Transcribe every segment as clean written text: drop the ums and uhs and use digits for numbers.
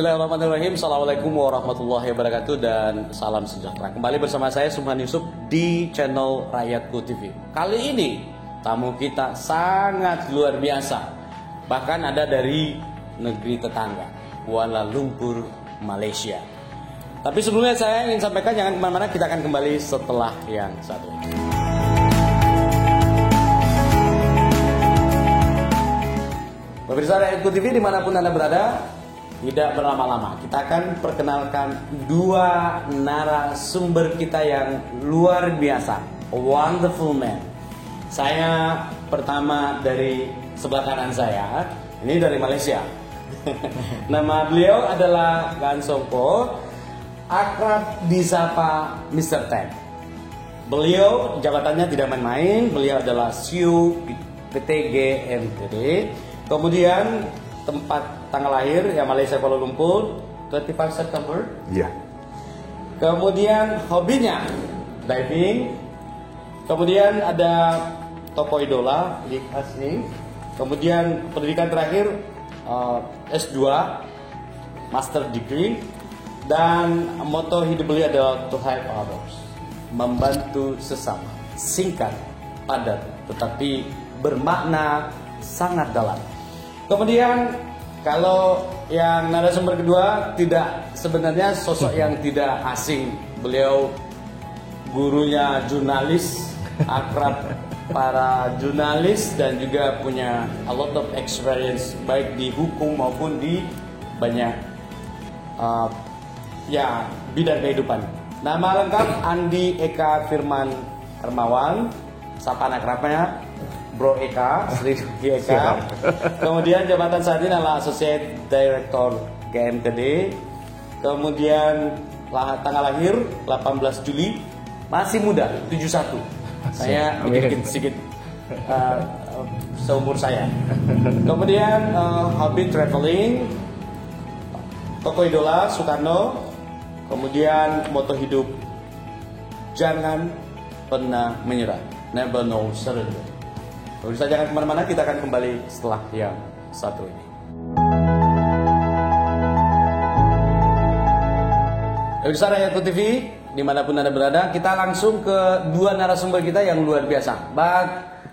Bismillahirrahmanirrahim. Assalamualaikum warahmatullahi wabarakatuh dan salam sejahtera. Kembali bersama saya Subhan Yusuf di channel Rakyatku TV. Kali ini tamu kita sangat luar biasa. Bahkan ada dari negeri tetangga, Kuala Lumpur, Malaysia. Tapi sebelumnya saya ingin sampaikan jangan kemana-mana, kita akan kembali setelah yang satu ini. Pemirsa Rakyatku TV dimanapun Anda berada, tidak berlama-lama, kita akan perkenalkan dua narasumber kita yang luar biasa, wonderful man. Saya pertama dari sebelah kanan saya, ini dari Malaysia. Nama beliau adalah Gan Songko, akrab disapa Mr. Ten. Beliau jabatannya tidak main-main, beliau adalah CEO PT GMTD. Kemudian tempat tanggal lahir ya Malaysia Kuala Lumpur 25 September. Iya. Kemudian hobinya diving. Kemudian ada toko idola Lee Asing. Kemudian pendidikan terakhir S2 Master Degree, dan moto hidup beliau adalah to help others, membantu sesama. Singkat, padat, tetapi bermakna sangat dalam. Kemudian kalau yang narasumber kedua tidak, sebenarnya sosok yang tidak asing. Beliau gurunya jurnalis, akrab para jurnalis, dan juga punya a lot of experience baik di hukum maupun di banyak bidang kehidupan. Nama lengkap Andi Eka Firman Hermawan, sapaan akrabnya Bro Eka, Sri Eka. Kemudian jabatan saat ini adalah Associate Director GMTD. Kemudian tanggal lahir 18 Juli, masih muda, 71. Saya sedikit seumur saya. Kemudian hobi traveling, toko idola Soekarno. Kemudian moto hidup, jangan pernah menyerah, never know surrender. Bisa jangan kemana-mana, kita akan kembali setelah yang satu ini. Pemirsa Rakyatku TV, dimanapun Anda berada, kita langsung ke dua narasumber kita yang luar biasa.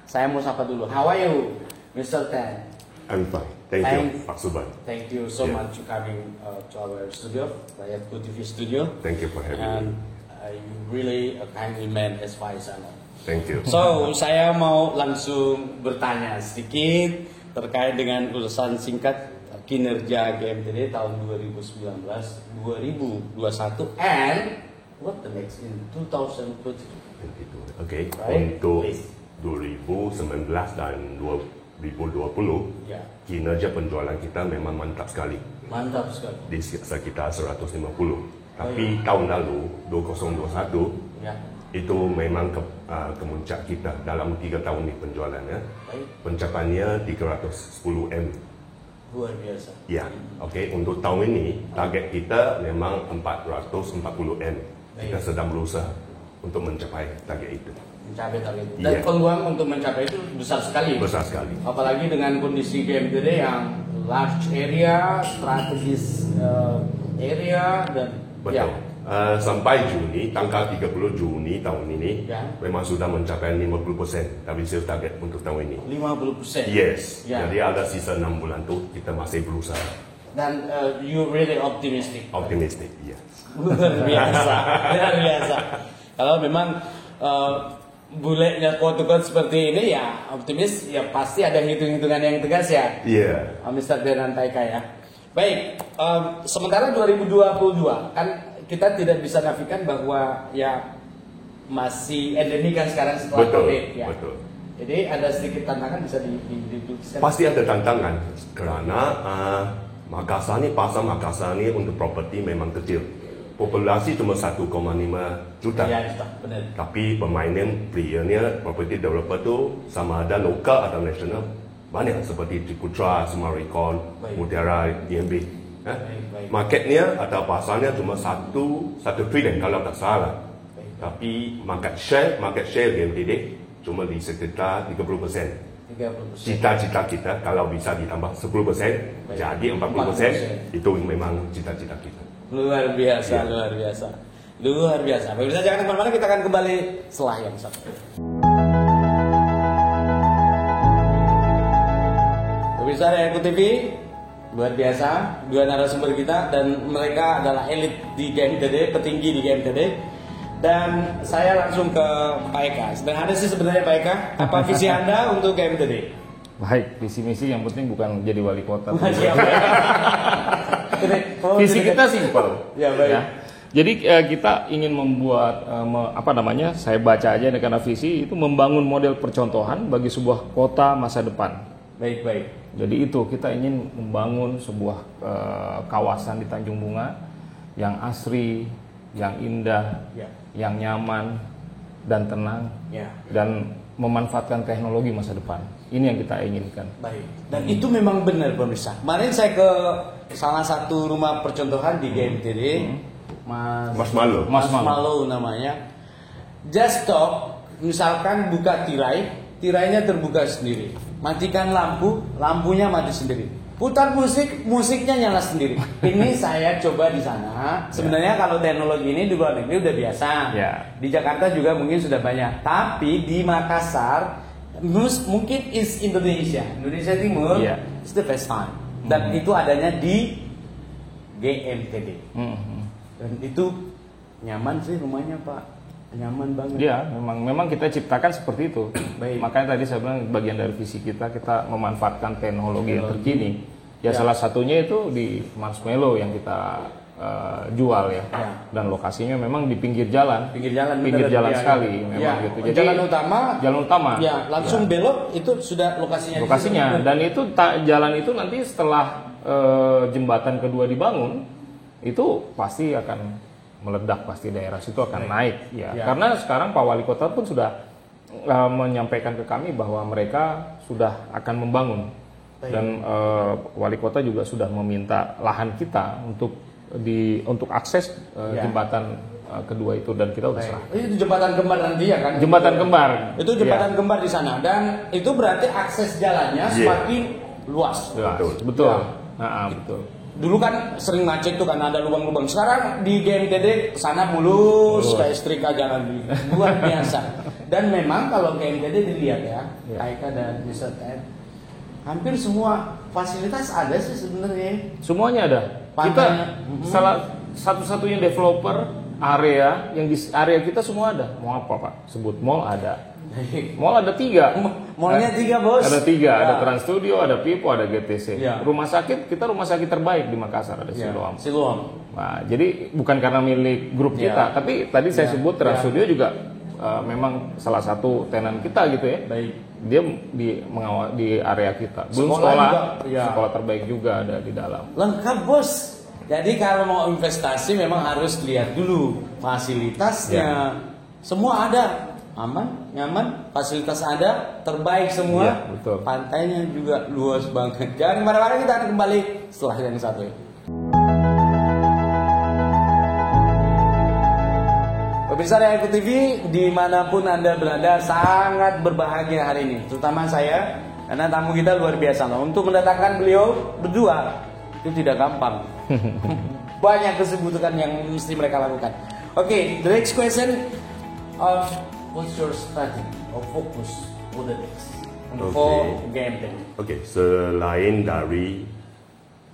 Saya mau sapa dulu. How are you, Mr. Ten? I'm fine. Thank you, Pak Subhan. Thank you so much for coming to our studio, Rakyatku TV studio. Thank you for having me. You really a kindly man as far as I know. Thank you. So, saya mau langsung bertanya sedikit terkait dengan urusan singkat kinerja GMTD tahun 2019-2021 and what the next in 2022. Okay. Right? Untuk Please. 2019 dan 2020, Ya. kinerja penjualan kita memang mantap sekali. Mantap sekali. Di sekitar 150. Tapi tahun lalu 2021 Ya. itu memang kemuncak kita dalam 3 tahun ini penjualannya. Baik. Pencapaiannya 310 M. Luar biasa. Ya, oke. Untuk tahun ini target kita memang 440 M. Kita sedang berusaha untuk mencapai target itu. Mencapai target itu. Dan Iya. peluang untuk mencapai itu besar sekali. Besar sekali. Apalagi dengan kondisi GMTD yang large area, strategis area, dan Betul. Sampai Juni, tanggal 30 Juni tahun ini, Ya. memang sudah mencapai 50% tapi sales target untuk tahun ini. 50%. Yes. Ya. Jadi ada sisa 6 bulan tuh kita masih berusaha. Dan you really optimistic. Optimistic, yes. Luar biasa, luar biasa. Kalau memang buletnya quote-quote seperti ini ya optimis, ya pasti ada hitung-hitungan yang tegas ya. Iya. Mr. Denan Taika ya. Baik, sementara 2022 kan kita tidak bisa nafikan bahwa ya masih endemik kan sekarang setelah Betul, COVID ya. betul. Jadi ada sedikit tantangan, bisa dituliskan. Pasti ada tantangan karena pasar Makassar ini untuk properti memang kecil. Populasi cuma 1,5 juta. Ya, benar. Tapi permainan playernya, property developer tu sama ada lokal atau nasional banyak seperti Ciputra, Sumarikon, Baik. Mutiara, DNB. Baik. Marketnya atau pasarnya cuma 1 triliun kalau tak salah. Baik. Tapi market share GMTD cuma di sekitar 30%. 30%. Cita-cita kita kalau bisa ditambah 10%, jadi 40%, itu memang cita-cita kita. Luar biasa, luar biasa. Luar biasa. Pemirsa jangan kemana-mana, kita akan kembali setelah yang satu. Pemirsa Eko TV, luar biasa. Dua narasumber kita dan mereka adalah elit di GMTD, petinggi di GMTD. Dan saya langsung ke Pak Eka. Sedang ada sih sebenarnya Pak Eka, apa visi Anda untuk GMTD? Baik, visi misi yang penting bukan jadi wali kota. Visi kita simpel. Ya, baik. Ya. Jadi kita ingin membuat saya baca aja karena visi itu membangun model percontohan bagi sebuah kota masa depan. Baik, baik. Jadi itu kita ingin membangun sebuah kawasan di Tanjung Bunga yang asri, yang indah, yang nyaman dan tenang, dan memanfaatkan teknologi masa depan. Ini yang kita inginkan. Baik. Dan itu memang benar pemirsa. Kemarin saya ke salah satu rumah percontohan di GMTD, Mas Malo namanya. Just stop, misalkan buka tirai, tirainya terbuka sendiri. Matikan lampu, lampunya mati sendiri. Putar musik, musiknya nyala sendiri. Ini saya coba di sana. Sebenarnya kalau teknologi ini di luar negeri udah biasa. Di Jakarta juga mungkin sudah banyak. Tapi di Makassar, mungkin is Indonesia Timur, it's the first time. Dan itu adanya di GMTD. Dan itu nyaman sih rumahnya Pak. Nyaman banget. Iya, memang kita ciptakan seperti itu. Baik. Makanya tadi saya bilang bagian dari visi kita memanfaatkan teknologi yang terkini. Salah satunya itu di Marshmallow yang kita jual ya. Dan lokasinya memang di pinggir jalan. Pinggir jalan sekali memang gitu. Jadi jalan utama. Ya, langsung belok itu sudah lokasinya. Dan itu jalan itu nanti setelah jembatan kedua dibangun, itu pasti akan meledak, pasti daerah situ akan naik karena sekarang Pak Wali Kota pun sudah menyampaikan ke kami bahwa mereka sudah akan membangun. Dan Wali Kota juga sudah meminta lahan kita untuk akses jembatan kedua itu, dan kita udah serah. Itu jembatan kembar nanti ya kan? Jembatan kembar. Itu jembatan kembar di sana, dan itu berarti akses jalannya semakin luas. Betul. Betul. Dulu kan sering macet tuh karena ada lubang-lubang. Sekarang di GMTD sana mulus kayak setrika jalan, luar biasa. Dan memang kalau GMTD dilihat ya, Aika dan Mr. Ted, hampir semua fasilitas ada sih sebenarnya. Semuanya ada. Kita salah satu-satunya developer area yang di area kita semua ada. Mau apa Pak? Sebut mall ada. Mall ada 3. Mallnya 3 bos. Ada 3, ada Trans Studio, ada Pipo, ada GTC. Rumah sakit kita rumah sakit terbaik di Makassar, ada Siloam. Nah, jadi bukan karena milik grup kita, tapi tadi saya sebut Trans Studio juga memang salah satu tenan kita gitu ya. Baik. Dia di area kita. Belum sekolah terbaik juga ada di dalam. Lengkap bos. Jadi kalau mau investasi memang harus lihat dulu fasilitasnya. Semua ada. Aman, nyaman, fasilitas ada, terbaik semua. Betul. Pantainya juga luas banget. Jangan kemana-mana, kita akan kembali setelah yang satu ini. Pemirsa Eko TV, dimanapun Anda berada, sangat berbahagia hari ini. Terutama saya, karena tamu kita luar biasa loh. Untuk mendatangkan beliau berdua, itu tidak gampang. Banyak kesibukan yang mesti mereka lakukan. Oke, the next question of what's your strategy or focus for the next for GMTD? Oke, selain dari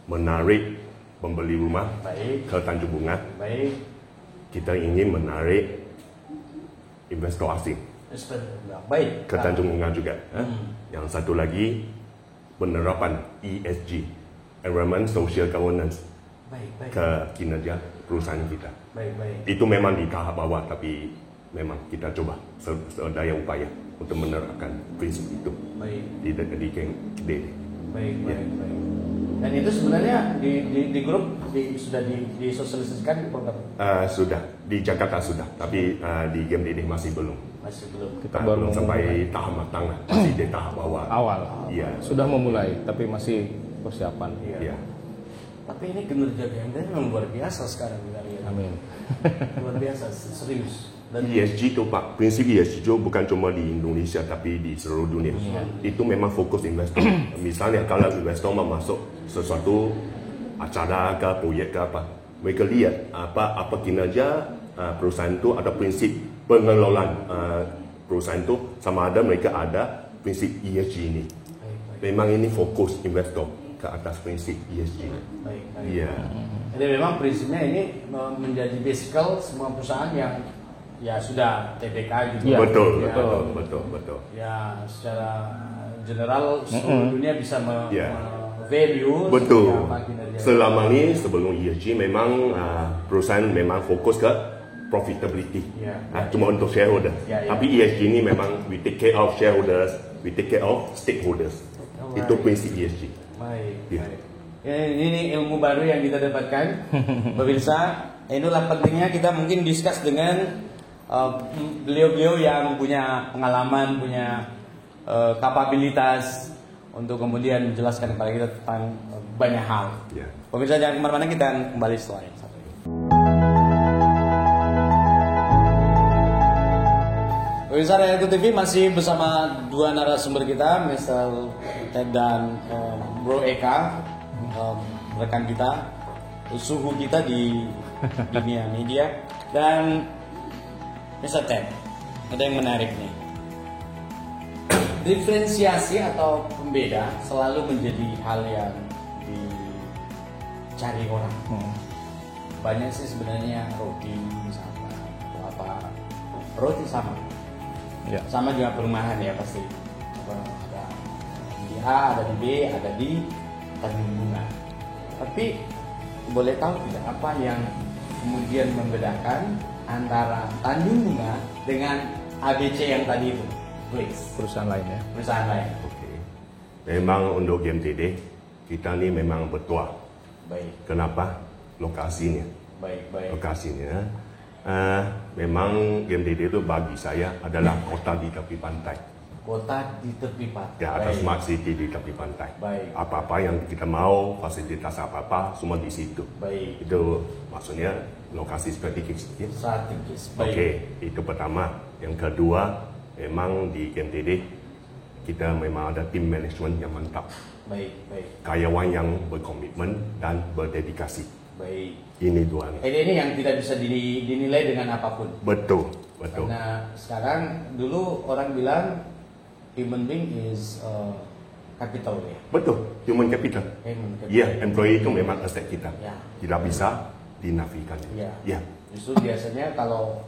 menarik pembeli rumah ke Tanjung Bunga, kita ingin menarik investor asing ke Tanjung Bunga juga. Yang satu lagi penerapan ESG, Environment Social Governance, ke kinerja perusahaan kita. Itu memang di tahap bawah, tapi memang kita coba sedaya upaya untuk menerapkan prinsip itu di GMTD. Baik. Dan itu sebenarnya di grup sudah disosialisasikan program? Sudah, di Jakarta sudah, tapi di GMTD masih belum. Kita baru sampai tahap matang, masih di tahap awal. Iya. Sudah memulai, tapi masih persiapan. Iya. Tapi ini kinerja GMTD memang luar biasa sekarang kita lihat. Amin. Luar biasa, serius. ESG itu Pak, prinsip ESG itu bukan cuma di Indonesia tapi di seluruh dunia. Itu memang fokus investor. Misalnya kalau investor mau masuk sesuatu acara ke proyek ke apa, mereka lihat apa kinerja perusahaan itu, ada prinsip pengelolaan perusahaan itu, sama ada mereka ada prinsip ESG ini. Memang ini fokus investor ke atas prinsip ESG. Iya. Jadi memang prinsipnya ini menjadi basical semua perusahaan yang ya sudah TBK gitu. Ya, betul. Ya secara general seluruh dunia bisa value. Betul. Selama ini sebelum ESG memang perusahaan memang fokus ke profitability. Cuma untuk shareholder. Tapi ESG ini memang we take care of shareholders, we take care of stakeholders. Itu prinsip ESG. Baik. Ini ilmu baru yang kita dapatkan. Pemirsa, inilah pentingnya kita mungkin discuss dengan beliau-beliau yang punya pengalaman, punya kapabilitas untuk kemudian menjelaskan kepada kita tentang banyak hal. Pemirsa jangan kemana-mana, kita akan kembali setelah yang satu ini. Pemirsa Rakyat TV masih bersama dua narasumber kita, Mr. Ted dan Bro Eka, rekan kita, suhu kita di dunia media. Dan Mr. Ted, ada yang menarik nih. Diferensiasi atau pembeda selalu menjadi hal yang dicari orang. Banyak sih sebenarnya roti sama atau apa. Roti sama. Ya. Sama juga perumahan ya pasti. Ada di A, ada di B, ada di Tanjung Bunga. Tapi boleh tahu tidak apa yang kemudian membedakan antara Tanjung Bunga dengan ABC yang tadi itu? Please. Perusahaan lain ya. Perusahaan lain. Oke. Memang untuk GMTD kita ni memang bertuah. Baik. Kenapa? Lokasinya. Baik. Lokasinya. Memang GMTD itu bagi saya adalah kota di tepi pantai. Kota di tepi pantai. Ya, ada smart city di tepi pantai. Baik. Apa-apa yang kita mau, fasilitas apa-apa, semua di situ. Baik. Itu maksudnya lokasi strategis. Ya? Strategis. Baik. Oke, itu pertama. Yang kedua, memang di GMTD kita memang ada tim manajemen yang mantap. Baik. Karyawan yang berkomitmen dan berdedikasi. Baik. Ini dua. Ini yang tidak bisa dinilai dengan apapun. Betul. Karena sekarang dulu orang bilang human being is capital ya. Betul, human capital. Ya, employee itu memang aset kita. Ya. Tidak bisa dinafikan. Ya. Justru biasanya kalau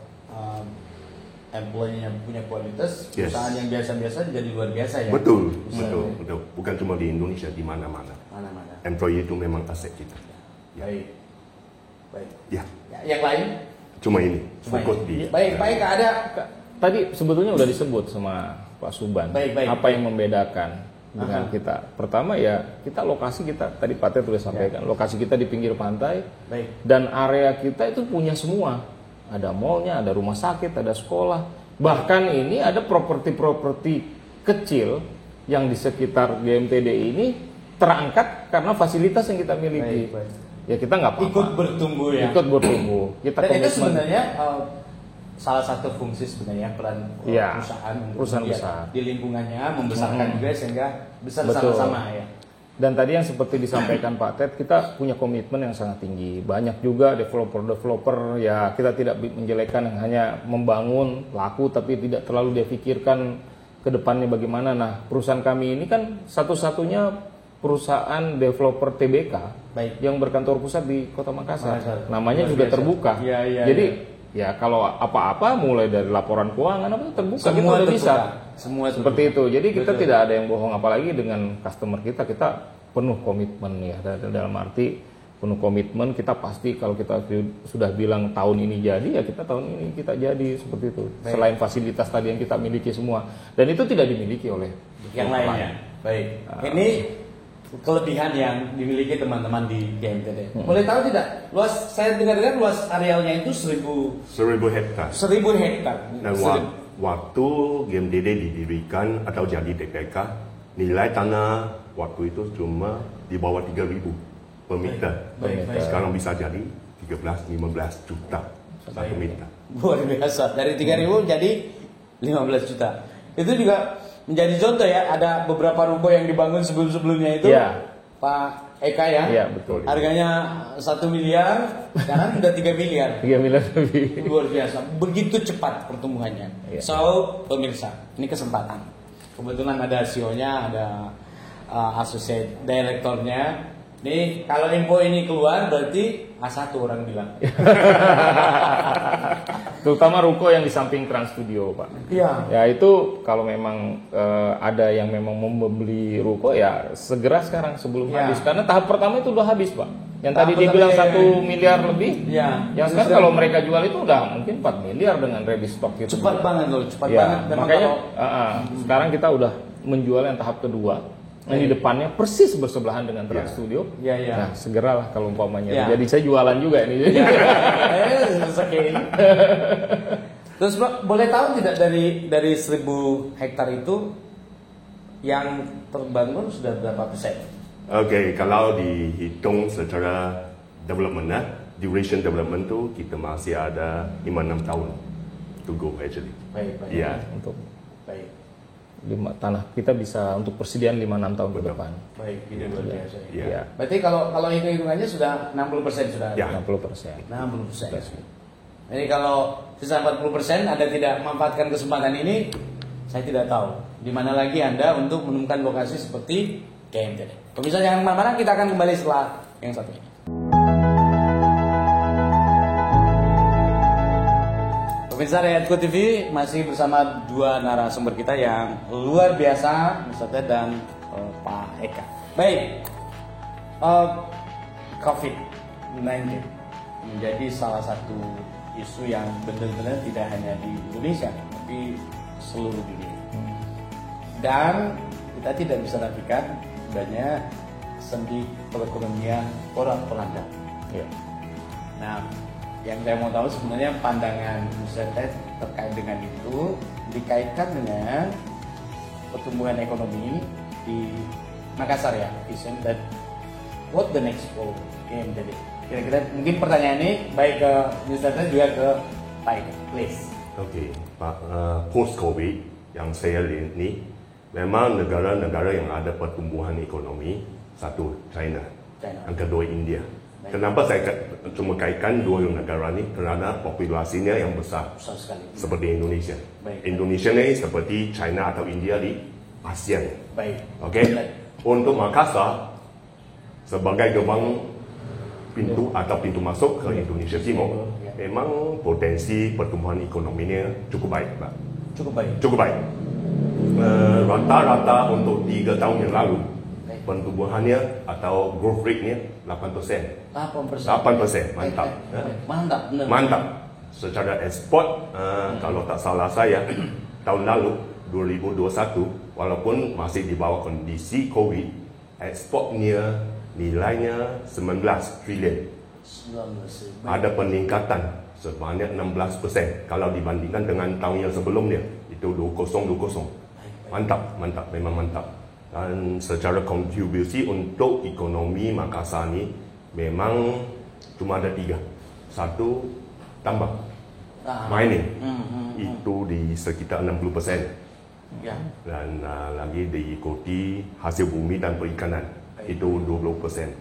employee-nya punya kualitas, perusahaan yang biasa-biasa jadi luar biasa ya. Betul. Bukan cuma di Indonesia, di mana-mana. Employee itu memang aset kita. Ya. Baik. Ya. Yang lain? Cuma ini. Fokus di. Baik. Ada. Tadi sebetulnya udah disebut sama Pak Suban. Baik. Apa yang membedakan dengan kita? Pertama ya kita lokasi kita tadi Pak Ted sudah sampaikan. Lokasi kita di pinggir pantai. Baik. Dan area kita itu punya semua. Ada mallnya, ada rumah sakit, ada sekolah. Bahkan ini ada properti-properti kecil yang di sekitar GMTD ini terangkat karena fasilitas yang kita miliki. Baik. Ya kita nggak apa-apa. Ikut bertumbuh ya. Kita dan itu sebenarnya salah satu fungsi sebenarnya peran perusahaan besar di lingkungannya membesarkan juga sehingga besar sama-sama ya. Dan tadi yang seperti disampaikan Pak Ted, kita punya komitmen yang sangat tinggi. Banyak juga developer ya, kita tidak menjelekkan yang hanya membangun laku tapi tidak terlalu dia pikirkan ke depannya bagaimana. Nah, perusahaan kami ini kan satu-satunya perusahaan developer TBK yang berkantor pusat di Kota Makassar. Namanya juga terbuka. Jadi ya kalau apa-apa mulai dari laporan keuangan apa itu terbuka, semua kita udah bisa. Semua seperti itu. Jadi kita tidak ada yang bohong, apalagi dengan customer kita penuh komitmen ya. Dalam arti penuh komitmen, kita pasti kalau kita sudah bilang tahun ini jadi ya kita tahun ini kita jadi seperti itu. Selain fasilitas tadi yang kita miliki semua, dan itu tidak dimiliki oleh yang lainnya. Baik. Ini kelebihan yang dimiliki teman-teman di GMTD. Boleh tahu tidak? Saya dengar-dengar luas arealnya itu 1000 hektar. 1000 hektar. Dan waktu GMTD didirikan atau jadi TPK, nilai tanah waktu itu cuma di bawah 3.000 per meter. Baik. Sekarang bisa jadi 13-15 juta satu meter. luar biasa. Dari 3.000 jadi 15 juta. Itu juga menjadi contoh ya. Ada beberapa ruko yang dibangun sebelum-sebelumnya itu, Pak Eka ya. Iya, betul. Harganya 1 miliar, sekarang udah 3 miliar. 3 miliar lebih. Luar biasa. Begitu cepat pertumbuhannya. Iya. So, pemirsa, ini kesempatan. Kebetulan ada CEO-nya, ada associate director-nya. Nih, kalau info ini keluar berarti A1 orang bilang. Terutama ruko yang di samping Trans Studio, Pak. Iya. Ya itu kalau memang ada yang memang mau membeli ruko ya segera sekarang sebelum Ya. habis. Karena tahap pertama itu udah habis, Pak. Yang Tahap tadi dibilang pertama, 1 miliar lebih. Ya. Yang sekarang kalau mereka jual itu udah mungkin 4 miliar dengan ready stock itu. Cepat banget loh, cepat Ya, banget. Memang makanya kalau- sekarang kita udah menjual yang tahap kedua. Yang di depannya persis bersebelahan dengan Trans Studio. Iya, iya. Nah, segeralah kalau umpamanya. Ya. Jadi saya jualan juga ini. Ya. Rezeki. Terus Pak, boleh tahu tidak dari 1.000 hektar itu yang terbangun sudah berapa persen? Oke, kalau dihitung secara development, duration development tu kita masih ada 5-6 tahun to go actually. Baik. Ya. Untuk Baik. tanah kita bisa untuk persediaan 5-6 tahun ke depan. Baik, ini luar biasa. Ya. Ya, Berarti kalau hitung-hitungannya sudah 60% sudah. Ya. 60%. 60%. Jadi kalau sisa 40% Anda tidak memanfaatkan kesempatan ini, saya tidak tahu di mana lagi Anda untuk menemukan lokasi seperti KMTD. Pemirsa jangan kemana-mana, kita akan kembali setelah yang satu ini. Pemirsa Riyadku TV masih bersama dua narasumber kita yang luar biasa, Mr. Ted dan Pak Eka. Baik, COVID-19 menjadi salah satu isu yang benar-benar tidak hanya di Indonesia, tapi seluruh dunia. Dan kita tidak bisa nafikan banyak sendi perekonomian porak-poranda. Ya. Nah, yang saya mau tahu sebenarnya pandangan Mr. Ted terkait dengan itu dikaitkan dengan pertumbuhan ekonomi di Makassar ya, vision that what the next for KMTD. Kira-kira mungkin pertanyaan ini baik ke Mr. Ted juga ke Pak Eka, please. Oke, Pak, post COVID yang saya lihat ni memang negara-negara yang ada pertumbuhan ekonomi, satu China, yang kedua India. Kenapa saya cuma kaitkan dua negara ni? Kerana populasinya yang besar, Besar sekali. seperti Indonesia. Baik. Indonesia ni seperti China atau India di ASEAN. Baik. Okey. Untuk Makassar sebagai gerbang pintu atau pintu masuk ke Indonesia Timur, memang potensi pertumbuhan ekonominya cukup baik, Pak. Cukup baik. Cukup baik. Rata-rata untuk 3 tahun yang lalu, pertumbuhannya atau growth rate-nya 8%. 8%, mantap. Mantap, benar. Mantap. Secara ekspor, kalau tak salah saya, tahun lalu 2021, walaupun masih di bawah kondisi COVID, ekspornya nilainya 19 trilion. 19. Ada peningkatan sebanyak 16% kalau dibandingkan dengan tahun yang sebelumnya, itu 2020. Mantap, memang mantap. Dan secara kontribusi untuk ekonomi Makassar ni memang cuma ada 3. Satu, tambang, mining, itu di sekitar 60%. Ya. Dan lagi diikuti hasil bumi dan perikanan, itu 20%.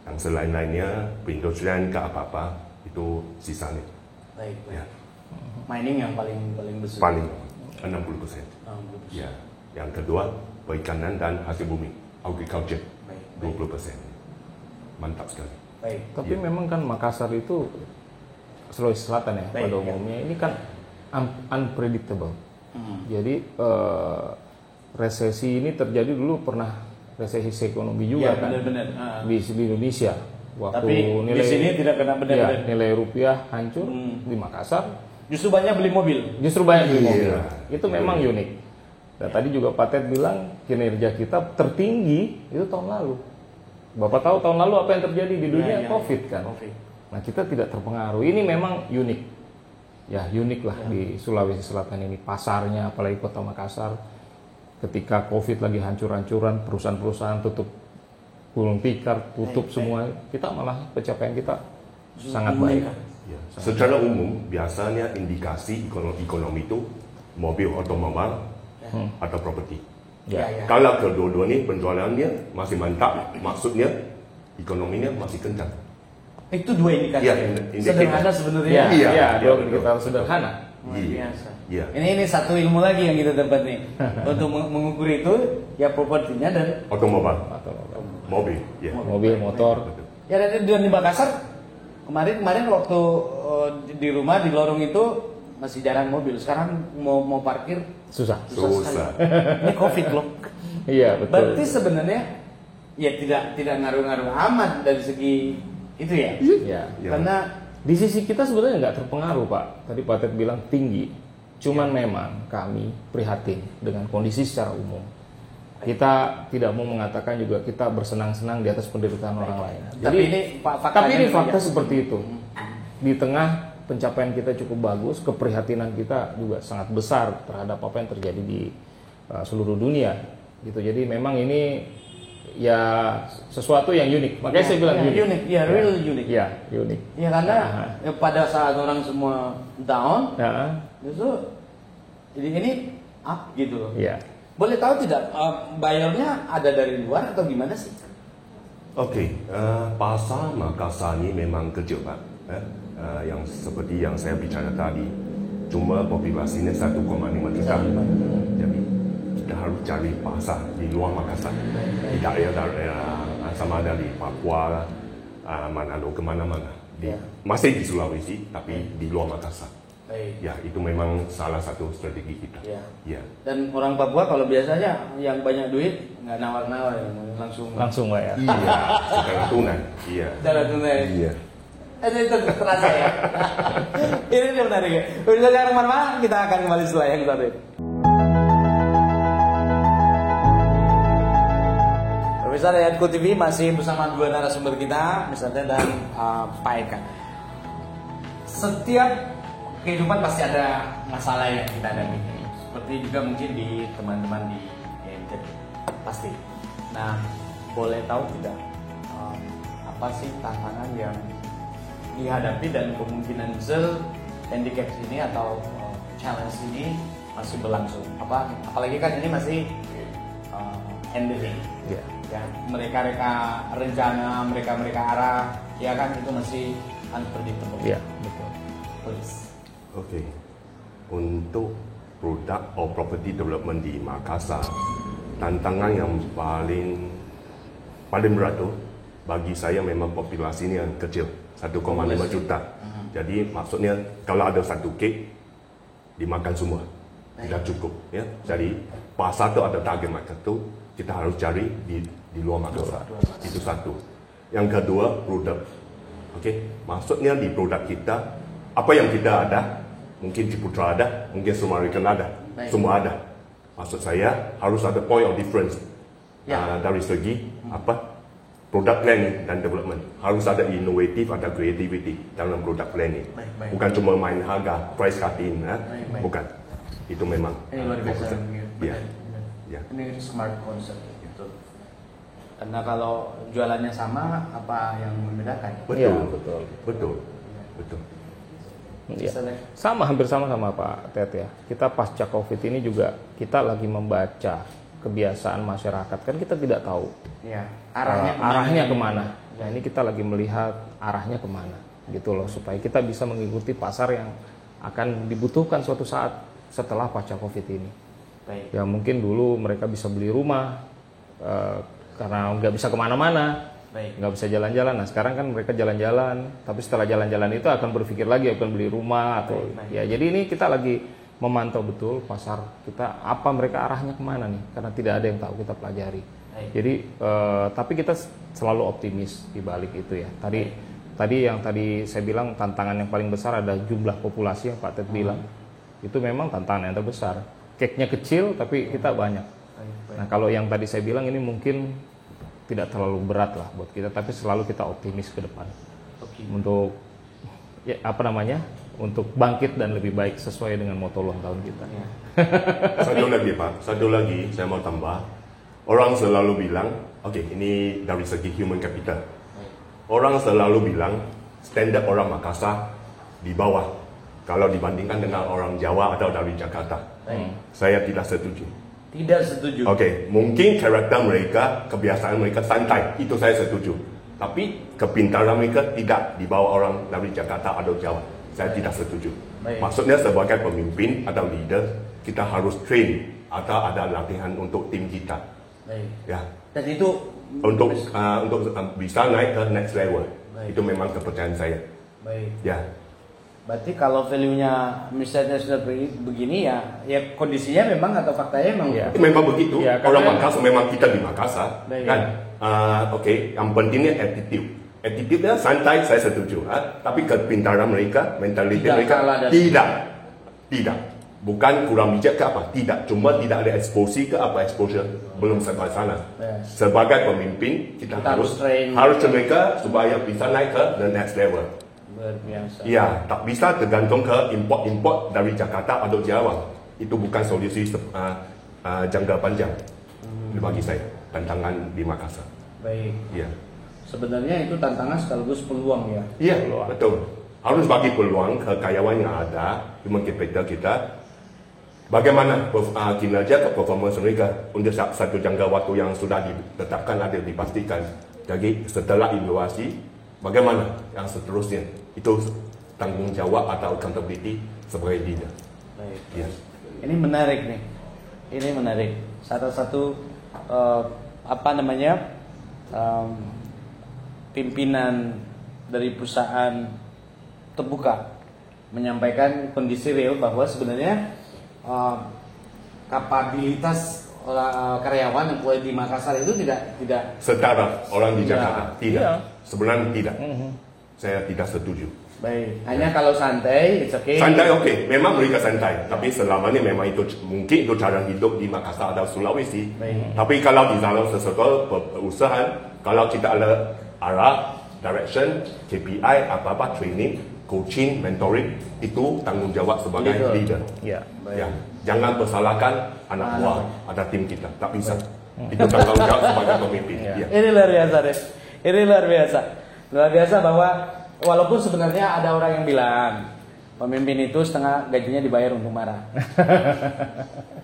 Yang selain-lainnya, perindustrian ke apa-apa, itu sisanya. Baik. Ya. Mining yang paling besar. Paling 60%. 60%. Ya. Yang kedua, perikanan dan hasil bumi, agriculture, Baik. 20%. Mantap sekali. Baik. Tapi memang kan Makassar itu Sulawesi Selatan ya Baik, pada ya. umumnya ini kan unpredictable. Jadi resesi ini terjadi dulu pernah resesi ekonomi juga Ya, kan benar-benar. di Indonesia. Waktu Tapi di sini tidak kena benar-benar. nilai rupiah hancur di Makassar. Justru banyak beli mobil. Justru banyak beli mobil. Iya. Itu memang unik. Dan tadi juga Pak Ted bilang kinerja kita tertinggi itu tahun lalu. Bapak tahu tahun lalu apa yang terjadi di dunia? Ya. COVID kan. COVID. Nah kita tidak terpengaruh. Ini memang unik. Ya unik lah di Sulawesi Selatan ini. Pasarnya apalagi kota Makassar. Ketika COVID lagi hancur-hancuran, perusahaan-perusahaan tutup gulung tikar, tutup semua. Kita malah pencapaian kita sangat baik. Ya. Secara umum biasanya indikasi ekonomi itu mobil, otomobil atau properti. Ya. Kalau kedua-dua ini penjualannya masih mantap, maksudnya ekonominya masih kencang. Itu dua indikator. Ya, Sederhana sebenarnya. Iya, Iya, iya, iya, dua indikator sederhana. Luar biasa. Iya. Ini satu ilmu lagi yang kita dapat nih. Untuk mengukur itu ya propertinya dan Otomobil, Atau mobil, ya. mobil, motor. ya dan di Makassar kemarin waktu di rumah di lorong itu masih jarang mobil. Sekarang mau parkir Susah. Susah. sekali. Ini Covid loh. Iya, betul. Berarti sebenarnya ya tidak ngaruh-ngaruh amat dari segi itu ya. Iya. Ya. Karena Di sisi kita sebenarnya nggak terpengaruh, Pak. Tadi Pak Ted bilang tinggi. Cuman memang kami prihatin dengan kondisi secara umum. Kita tidak mau mengatakan juga kita bersenang-senang di atas penderitaan orang lain. Tapi ini faktanya tapi ini juga fakta ya. seperti itu. Di tengah pencapaian kita cukup bagus, keprihatinan kita juga sangat besar terhadap apa yang terjadi di seluruh dunia. Gitu. Jadi memang ini ya sesuatu yang unik. Makanya saya bilang unik. Ya, real unik. Ya, unik. Ya karena ya, pada saat orang semua down, Ya, justru jadi ini up gitu loh. ya. Boleh tahu tidak bayarnya ada dari luar atau gimana sih? Oke, pasar Makassar ini memang kecil, Pak. Yang seperti yang saya bicara tadi, cuma populasinya 1,5 juta. Jadi kita harus cari pasar di luar Makassar, di daerah sama ada di Papua, Manado, kemana-mana. Masih di Sulawesi, tapi di luar Makassar. Baik. Ya, itu memang salah satu strategi kita. Ya. Ya. Dan orang Papua kalau biasanya yang banyak duit nggak nawar-nawar langsung Langsung lah ya. Iya, secara tunai. Iya. Cara tunai. Iya. Itu terasa ya. Ini dia menarik ya. Udah jangan kemana-mana, kita akan kembali setelah yang satu ini. Pemirsa Rayatku TV masih bersama dua narasumber kita, misalnya dan Pak Eka. Setiap kehidupan pasti ada masalah yang kita hadapi. Seperti juga mungkin di teman-teman di EMT pasti. Nah, boleh tahu tidak apa sih tantangan yang dihadapi dan kemungkinan besar handicap ini atau challenge ini masih berlangsung. Apalagi kan ini masih endemic. Ya. Ya, mereka rencana, mereka arah, ya kan itu masih unpredictable. Iya, betul. Please. Oke, untuk produk or property development di Makassar, tantangan yang paling berat tuh bagi saya memang populasinya yang kecil, 1,5 juta. Jadi maksudnya kalau ada satu cake dimakan semua, tidak cukup ya. Jadi pasar itu ada target market tuh kita harus cari di luar Makassar. Itu satu. Yang kedua produk. Oke, maksudnya di produk kita apa yang kita ada, mungkin Ciputra ada, mungkin Sumerican ada, semua ada. Maksud saya harus ada point of difference dari segi product planning dan development. Harus ada inovatif, ada creativity dalam product planning. Bukan cuma main harga, price cutting, bukan. Itu memang. Ini luar biasa. Ya. Ya. Ini smart concept gitu. Karena kalau jualannya sama, apa yang membedakan? Iya, Betul. Betul. Betul. Ya. Sama, hampir sama Pak Ted ya. Kita pasca COVID ini juga kita lagi membaca kebiasaan masyarakat, kan kita tidak tahu Ya, arahnya kemana. Nah ini kita lagi melihat arahnya kemana gitu loh, supaya kita bisa mengikuti pasar yang akan dibutuhkan suatu saat setelah pasca COVID ini. Baik. Ya mungkin dulu mereka bisa beli rumah karena nggak bisa kemana-mana, nggak bisa jalan-jalan. Nah sekarang kan mereka jalan-jalan, tapi setelah jalan-jalan itu akan berpikir lagi akan beli rumah atau ya. Jadi ini kita lagi memantau betul pasar kita, apa mereka arahnya kemana nih, karena tidak ada yang tahu, kita pelajari. Jadi tapi kita selalu optimis di balik itu ya. Tadi yang saya bilang tantangan yang paling besar ada jumlah populasi yang Pak Ted bilang. Itu memang tantangan yang terbesar. Cake-nya kecil tapi kita banyak. Nah kalau yang tadi saya bilang ini mungkin tidak terlalu berat lah buat kita, tapi selalu kita optimis ke depan untuk ya, untuk bangkit dan lebih baik sesuai dengan moto ulang tahun kita. Satu lagi saya mau tambah. Orang selalu bilang, ini dari segi human capital. Orang selalu bilang standar orang Makassar di bawah kalau dibandingkan dengan orang Jawa atau dari Jakarta. Saya tidak setuju. Tidak setuju. Oke, mungkin karakter mereka, kebiasaan mereka santai, itu saya setuju. Tapi kepintaran mereka tidak di bawah orang dari Jakarta atau Jawa. Saya tidak setuju. Maksudnya sebagai pemimpin atau leader, kita harus train atau ada latihan untuk tim kita. Ya. Dan itu untuk bisa naik ke next level. Itu memang kepercayaan saya. Ya. Berarti kalau value-nya misalnya sudah begini ya kondisinya memang atau faktanya memang memang begitu. Ya, orang Makassar memang kita di Makassar kan. Oke, yang pentingnya attitude. Attitude-nya santai, saya setuju. Tapi kepintaran mereka, mentaliti mereka tidak. Bukan kurang bijak ke apa? Tidak. Cuma tidak ada exposure ke apa? Exposure belum sampai sana. Sebagai pemimpin kita harus train mereka supaya bisa naik ke the next level. Biasa. Ya, tak bisa tergantung ke import dari Jakarta atau Jawa. Itu bukan solusi jangka panjang bagi saya. Tantangan di Makassar. Baik. Ya. Sebenarnya itu tantangan sekaligus peluang ya. Iya, betul. Harus bagi peluang ke karyawan yang ada, human capital kita. Bagaimana kinerja ke performance mereka untuk satu jangka waktu yang sudah ditetapkan ada dipastikan. Jadi setelah evaluasi, bagaimana yang seterusnya? Itu tanggung jawab atau accountability sebagai leader. Baik. Ya. Ini menarik nih. Ini menarik. Satu pimpinan dari perusahaan terbuka menyampaikan kondisi real bahwa sebenarnya kapabilitas karyawan yang di Makassar itu tidak setara orang di Jakarta. Tidak. Iya. Sebenarnya tidak. Saya tidak setuju. Baik. Hanya kalau santai, it's okay. Santai oke. Memang mereka santai. Tapi selamanya memang itu mungkin itu cara hidup di Makassar atau Sulawesi. Tapi kalau di dalam sesuatu perusahaan, kalau kita ada arah, direction, KPI, apa-apa, training, coaching, mentoring, itu tanggung jawab sebagai leader. Ya. Ya. Jangan persalahkan anak buah atau tim kita. Tak bisa. Itu tanggung jawab sebagai pemimpin. Ya. Ini luar biasa deh. Ini luar biasa. Luar biasa bahwa walaupun sebenarnya ada orang yang bilang pemimpin itu setengah gajinya dibayar untuk marah.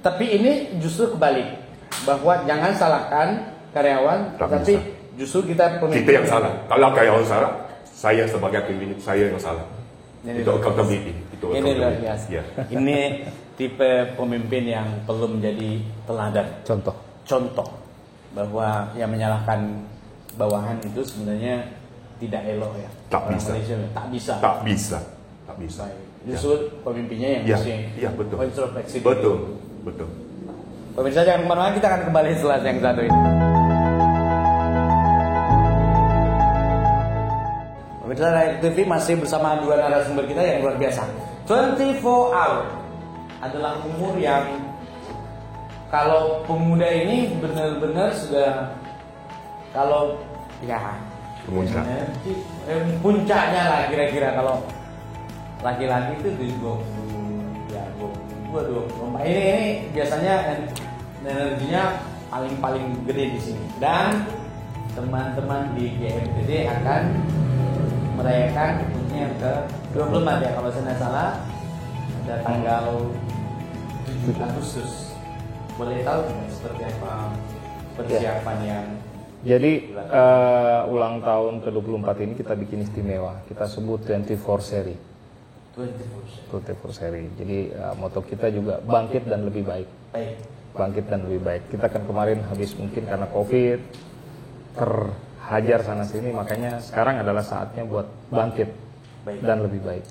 Tapi ini justru kebalik. Bahwa jangan salahkan karyawan, tapi justru kita pemimpin. Kita yang salah. Kalau karyawan salah, saya sebagai pemimpin saya yang salah. Itu accountability. Ini luar biasa. Ya. Ini tipe pemimpin yang perlu menjadi teladan. Contoh bahwa yang menyalahkan bawahan itu sebenarnya tidak elok ya. Tak bisa. Tak bisa. Justru pemimpinnya yang betul. introspeksi. Betul. Pemirsa jangan kemana-mana, kita akan kembali setelah yang satu ini. Pemirsa Rakyat TV masih bersama dua narasumber kita yang luar biasa. 24 hour adalah umur yang kalau pemuda ini benar-benar sudah kalau ya puncaknya lah kira-kira kalau laki-laki itu di 22 ini biasanya energinya paling gede di sini dan teman-teman di GMPD akan merayakan yang ke 24 ya kalau saya tidak salah ada tanggal 7 Agustus. Boleh tahu seperti apa persiapan yang jadi ulang tahun ke-24 ini kita bikin istimewa. Kita sebut 24 seri. 24 seri. Jadi moto kita juga bangkit dan lebih baik. Bangkit dan lebih baik. Kita kan kemarin habis mungkin karena Covid terhajar sana sini, makanya sekarang adalah saatnya buat bangkit dan lebih baik.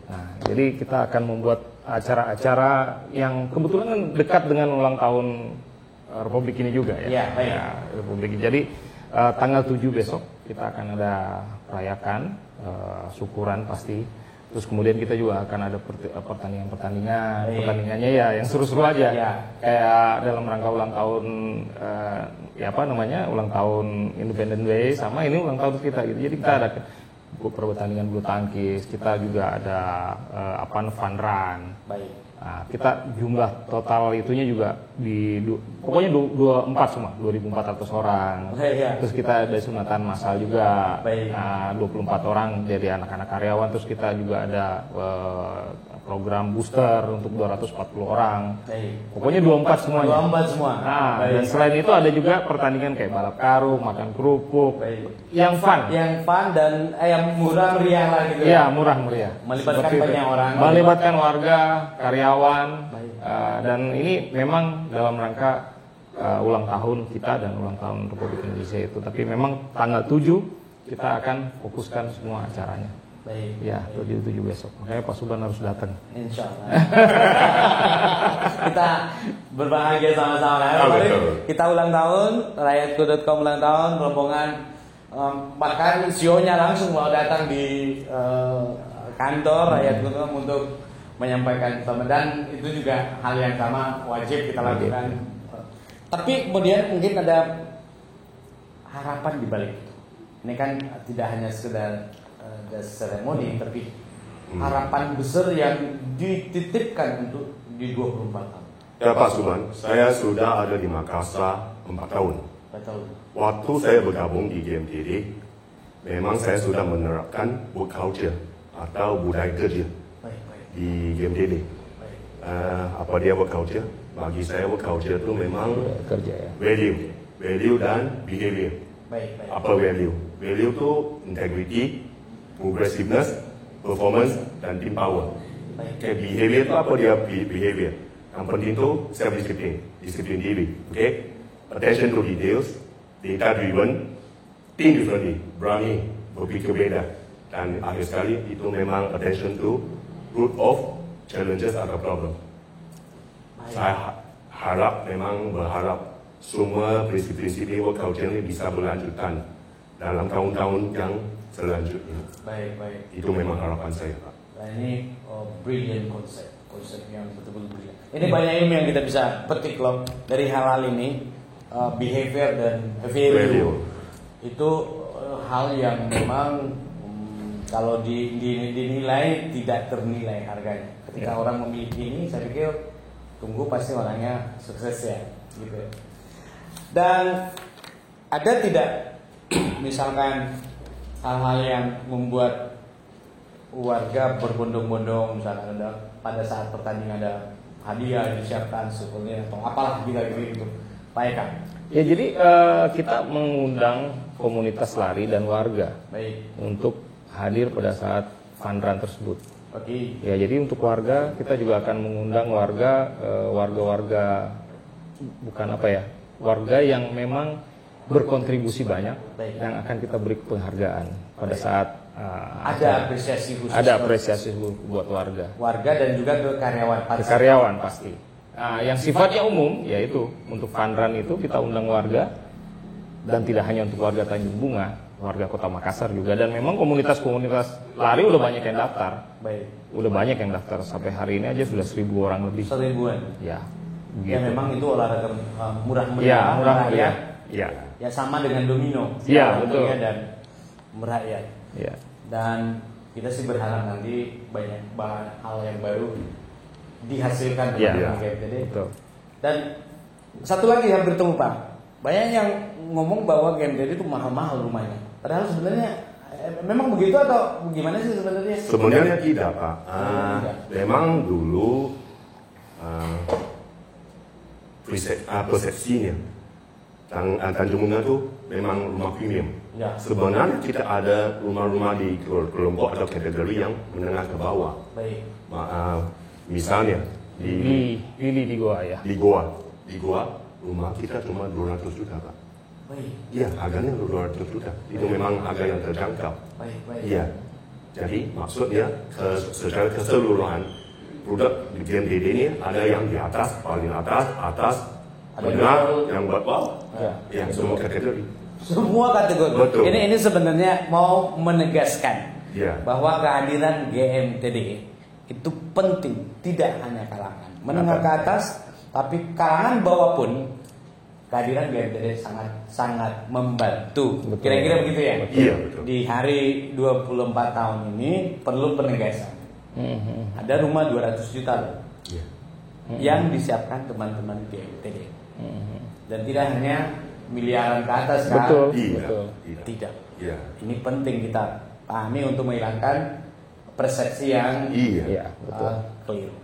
Nah, jadi kita akan membuat acara-acara yang kebetulan dekat dengan ulang tahun Republik ini juga ya. Republik. Jadi tanggal 7 besok kita akan ada rayakan syukuran pasti. Terus kemudian kita juga akan ada pertandingannya ya yang seru-seru aja. Kayak dalam rangka ulang tahun ulang tahun Independence Day sama ini ulang tahun kita gitu. Jadi kita ada pertandingan bulu tangkis, kita juga ada fun run. Nah, kita jumlah total itunya juga pokoknya 24 semua, 2.400 orang. Terus kita ada sunatan massal juga, 24 orang dari anak-anak karyawan. Terus kita juga ada program booster untuk 240 orang. Pokoknya 24 semuanya. 24 semua. Nah, dan selain itu ada juga pertandingan kayak balap karung, makan kerupuk, yang fun. Yang fun dan yang murah meriah lah gitu. Iya, murah meriah. Melibatkan banyak orang. Melibatkan warga, karyawan, dan ini memang dalam rangka ulang tahun kita dan ulang tahun Republik Indonesia itu. Tapi memang tanggal 7 kita akan fokuskan semua acaranya. Baik. Ya, 7 besok. Makanya Pak Subhan harus datang. Insya Allah. Kita berbahagia sama-sama. Kita ulang tahun, rakyatku.com ulang tahun, rombongan bahkan CEO-nya langsung mau datang di kantor rakyatku.com untuk menyampaikan selamat, dan itu juga hal yang sama wajib kita lakukan. Tapi kemudian mungkin ada harapan di balik itu. Ini kan tidak hanya sekedar seremoni, tapi harapan besar yang dititipkan untuk di 24 tahun. Ya Pak Subhan, saya sudah ada di Makassar 4 tahun. 4 tahun. Waktu saya bergabung di GMTD, memang saya sudah menerapkan work culture atau budaya kerja di GMTD. Apa dia work culture? Bagi saya work culture itu memang kerja ya. Value dan behavior. Apa value? Value itu integrity, progressiveness, performance, dan team power. Behavior itu apa dia behavior? Yang penting itu self-discipline, disiplin diri. Attention to details, data driven, think differently, berani berpikir beda. Dan akhir sekali itu memang attention to root of challenges atau problem. Saya berharap semua prinsip-prinsip ini work culture ini bisa berlanjutkan dalam tahun-tahun yang selanjutnya. Baik. Itu memang harapan saya, Pak. Nah, ini brilliant konsep yang betul-betul brilliant. Ini banyak ilmu yang kita bisa petik loh dari hal-hal ini, behavior dan value. Itu hal yang memang kalau dinilai tidak ternilai harganya. Ketika orang memiliki ini, saya pikir tunggu pasti orangnya sukses ya, gitu. Dan ada tidak misalkan hal-hal yang membuat warga berbondong-bondong, misalkan ada pada saat pertandingan ada hadiah disiapkan syukurnya atau apalah gitu Pak Eka? Ya, jadi kita mengundang komunitas lari dan warga untuk hadir pada saat fun run tersebut. Ya, jadi untuk warga kita juga akan mengundang warga warga yang memang berkontribusi banyak yang akan kita beri penghargaan pada saat ada apresiasi khusus. Ada apresiasi buat warga. Warga dan juga ke karyawan. Ke karyawan pasti. Nah, yang sifatnya umum yaitu untuk fun run itu kita undang warga, dan tidak hanya untuk warga Tanjung Bunga, warga Kota Makassar juga, dan memang komunitas-komunitas lari udah banyak yang daftar. Udah banyak yang daftar, sampai hari ini aja sudah 1.000 orang lebih. 1.000-an. Ya. Begitu. Ya memang itu olahraga murah meriah. Ya, murah meriah. Ya. Ya sama dengan domino. Ya, betul. Dan merakyat. Ya. Dan kita sih berharap nanti banyak hal yang baru dihasilkan dengan GMTD. Betul. Dan satu lagi yang bertemu Pak, banyak yang ngomong bahwa GMTD itu mahal-mahal rumahnya. Padahal sebenarnya memang begitu atau gimana sih sebenarnya? Sebenarnya tidak Pak. Memang dulu persepsinya Tanjung Bunga itu memang rumah premium. Ya. Sebenarnya kita ada rumah-rumah di kelompok atau kategori yang menengah ke bawah. Misalnya di Goa ya. Di Goa rumah kita cuma 200 juta Pak. Iya, harganya 200 juta. Itu memang harga yang terjangkau. Iya. Jadi maksudnya secara keseluruhan produk di GMTD ini ada yang di atas, paling atas, menengah, yang bawah, yang semua kategori. Semua kategori. Betul. Ini sebenarnya mau menegaskan bahwa kehadiran GMTD itu penting, tidak hanya kalangan menengah ke atas, tapi kalangan bawah pun kehadiran GMTD sangat membantu. Kira-kira begitu ya? Iya, betul. Di hari 24 tahun ini perlu penegasan. Ada rumah 200 juta loh. yang disiapkan teman-teman GMTD. Dan tidak hanya miliaran ke atas kan? Betul. Iya. Tidak. Iya. Ini penting kita pahami untuk menghilangkan persepsi yang Iya. Betul. keliru.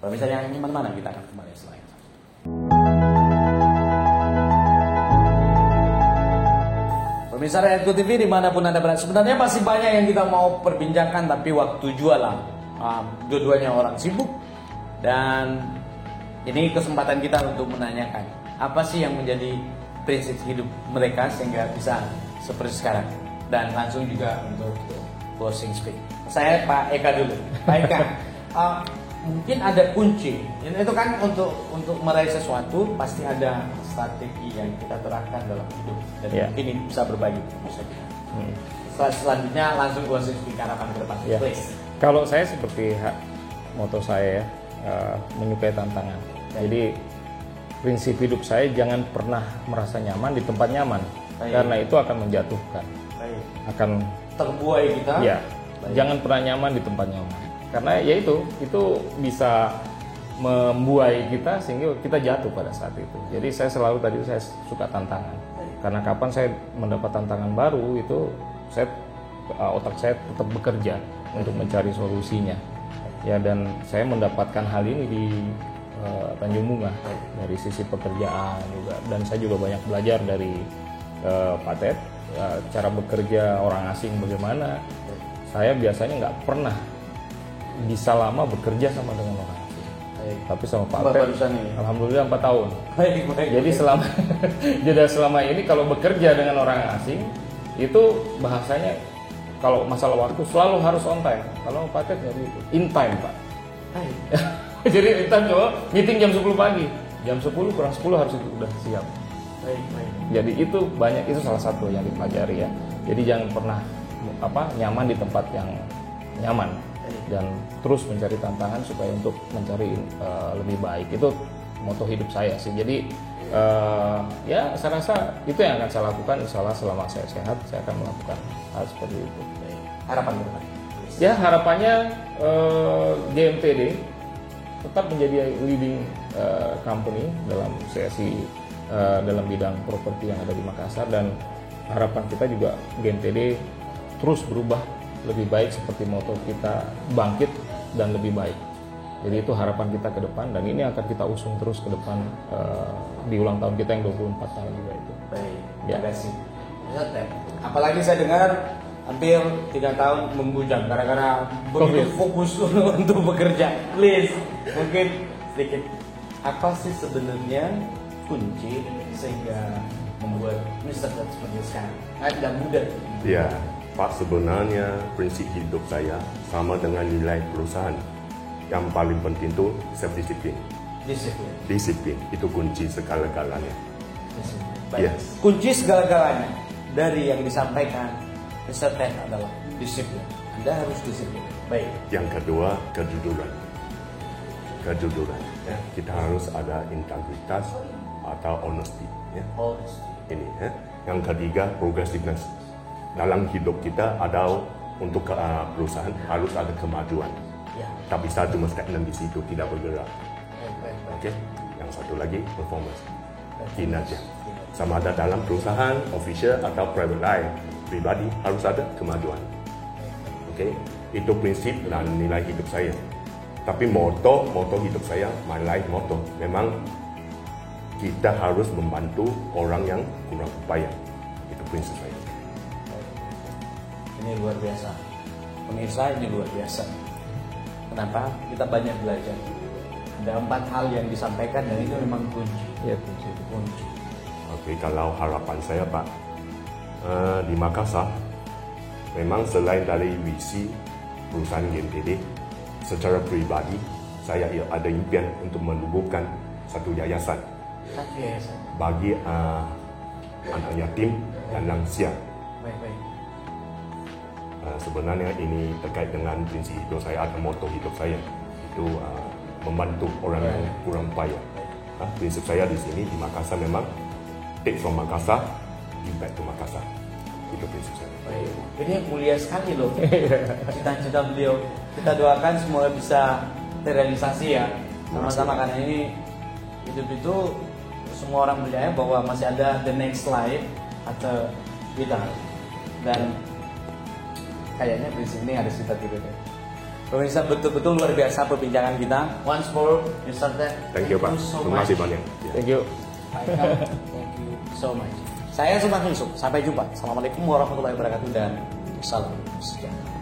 Kalau misalnya yang mana kita akan kembali setelah itu. Pemirsa Rakyatku TV dimanapun Anda berada, sebenarnya masih banyak yang kita mau perbincangkan, tapi waktu jualan dua-duanya orang sibuk, dan ini kesempatan kita untuk menanyakan apa sih yang menjadi prinsip hidup mereka sehingga bisa seperti sekarang. Dan langsung juga untuk closing speech, saya Pak Eka dulu. Pak Eka, mungkin ada kunci. Itu kan untuk meraih sesuatu pasti ada strategi yang kita terapkan dalam hidup, dan mungkin ini bisa berbagi. Selanjutnya langsung closing speech harapan ke depan, please. Kalau saya seperti moto saya menyukai tantangan. Jadi prinsip hidup saya jangan pernah merasa nyaman di tempat nyaman. Karena itu akan menjatuhkan. Akan terbuai kita. Ya. Jangan pernah nyaman di tempat nyaman. Karena ya itu bisa membuai kita sehingga kita jatuh pada saat itu. Jadi saya selalu saya suka tantangan. Karena kapan saya mendapat tantangan baru itu otak saya tetap bekerja untuk mencari solusinya. Ya, dan saya mendapatkan hal ini di Tanjung Bunga dari sisi pekerjaan juga, dan saya juga banyak belajar dari Pak Ted cara bekerja orang asing bagaimana. Saya biasanya nggak pernah bisa lama bekerja sama dengan orang asing. Tapi sama Pak Ted, alhamdulillah 4 tahun. Jadi selama ini kalau bekerja dengan orang asing itu bahasanya kalau masalah waktu selalu harus on time. Kalau Pak Ted nggak gitu, in time Pak. Jadi in time coba meeting jam 10 pagi, jam 10 kurang 10 harus itu udah siap. Jadi itu banyak, itu salah satu yang dipelajari ya. Jadi jangan pernah nyaman di tempat yang nyaman, dan terus mencari tantangan supaya untuk mencari lebih baik. Itu moto hidup saya sih. Jadi ya saya rasa itu yang akan saya lakukan. Insya Allah selama saya sehat saya akan melakukan hal seperti itu. Harapan berapa? Ya harapannya GMTD tetap menjadi leading company dalam CSI dalam bidang properti yang ada di Makassar, dan harapan kita juga GMTD terus berubah lebih baik seperti moto kita, bangkit dan lebih baik. Jadi itu harapan kita ke depan, dan ini akan kita usung terus ke depan di ulang tahun kita yang 24 tahun juga itu. Baik, terima kasih. Apalagi saya dengar hampir 3 tahun membujang gara-gara begitu fokus untuk bekerja. Please, mungkin sedikit apa sih sebenarnya kunci sehingga membuat Mr. Ted seperti sekarang? Tidak mudah. Ya, Pak, sebenarnya prinsip hidup saya sama dengan nilai perusahaan. Yang paling penting itu self disiplin. Disiplin itu kunci segala-galanya. Baik. Yes. Kunci segala-galanya dari yang disampaikan Mr. Ted adalah disiplin. Anda harus disiplin. Baik. Yang kedua, kejujuran. Ya. Kita harus ada integritas atau honesty. Ya. Ini. Ya. Yang ketiga, progressiveness. Dalam hidup kita ada untuk perusahaan harus ada kemajuan. Ya. Tak bisa cuma stagnan di situ, tidak bergerak. Oke. Yang satu lagi, performance. Kinerja. Sama ada dalam perusahaan, official atau private life, pribadi harus ada kemajuan. Oke. Itu prinsip dan nilai hidup saya. Tapi moto hidup saya, my life motto, memang kita harus membantu orang yang kurang upaya. Itu prinsip saya. Ini luar biasa. Pemirsa, ini luar biasa. Kenapa? Kita banyak belajar. Ada 4 hal yang disampaikan dan itu memang kunci. Ya, kunci. Oke, kalau harapan saya Pak, di Makassar, memang selain dari visi perusahaan GMTD, secara pribadi saya ada impian untuk menubuhkan satu yayasan bagi anak yatim dan lansia. Sebenarnya ini terkait dengan prinsip hidup saya atau moto hidup saya, itu membantu orang yang kurang upaya. Prinsip saya di sini di Makassar memang take from Makassar, give back to Makassar. Itu prinsip saya. Ini mulia sekali loh cita-cita beliau. Kita doakan semoga bisa terrealisasi ya. Sama-sama, karena ini hidup itu semua orang percaya bahwa masih ada the next life atau kita, dan kayaknya di sini ada sifat gitu deh. Pemirsa, betul-betul luar biasa perbincangan kita. Once more, Mr. Ted, Thank you Pak. Terima kasih banyak. Thank you. Thank you so much. Saya Suman Hingsuk. Sampai jumpa. Assalamualaikum warahmatullahi wabarakatuh dan salam sejahtera.